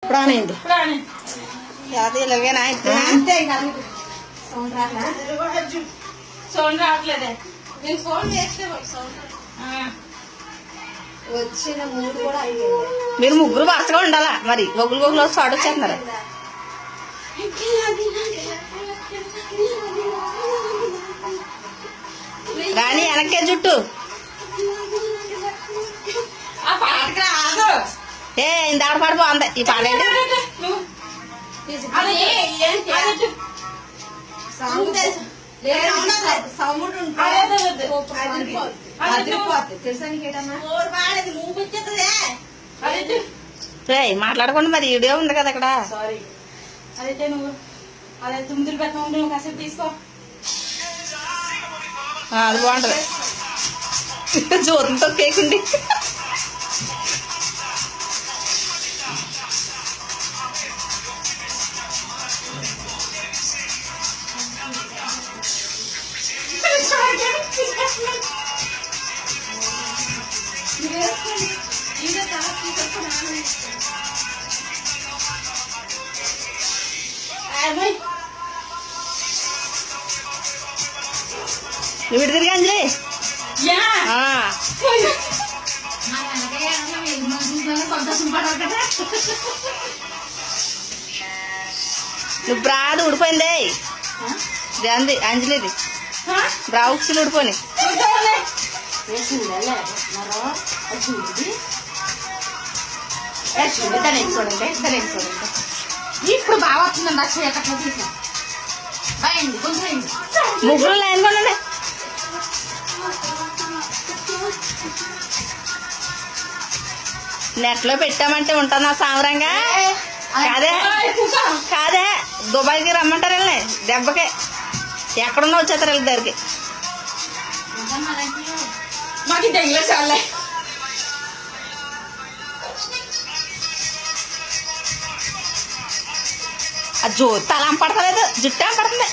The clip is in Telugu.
ప్రాణేంది అది ఇలాగేనా అయితే అంతే సౌండ్ రావట్లేదే. నేను ఫోన్ చేస్తే సౌండ్ వచ్చిన మూడు కూడా అయిపోయింది. మీరు ముగ్గురు వరుసగా ఉండాలా మరి. గొగ్గులు గొగ్గులు షార్ట్ వచ్చేస్తున్నారు రాణి వెనక్కే జుట్టు. ఏ ఇందాక పాట బాగుంది. ఈ పాట ఏంటి? మాట్లాడకుండా మరి వీడియో ఉంది కదా అక్కడ. అదైతే నువ్వు అదే తుమ్మిదులు పెడతా ఉంటే నువ్వు కాసేపు తీసుకో. అది బాగుంటది. జ్యోతితో కేకుండి నువ్వు ఇటు తిరిగి అంజలి. నువ్వు బ్రాడ్ ఊడిపోయింది. అంది అంజలిది బ్రా ఉక్సులు ఊడిపోయి. ఇప్పుడు బాగా వచ్చిందండి. అక్షయ ముగ్గురు లైన్ కొనండి. నెట్ లో పెట్టామంటే ఉంటాను సామరంగా. కాదే కాదే దుబాయ్కి రమ్మంటారు వెళ్ళి దెబ్బకే. ఎక్కడున్నా వచ్చేస్తారు వెళ్ళి దగ్గరికి. మాకు దగ్గర చాలే. ఆ జ్యోతి తల పడతలేదు, జుట్టు పడుతుంది.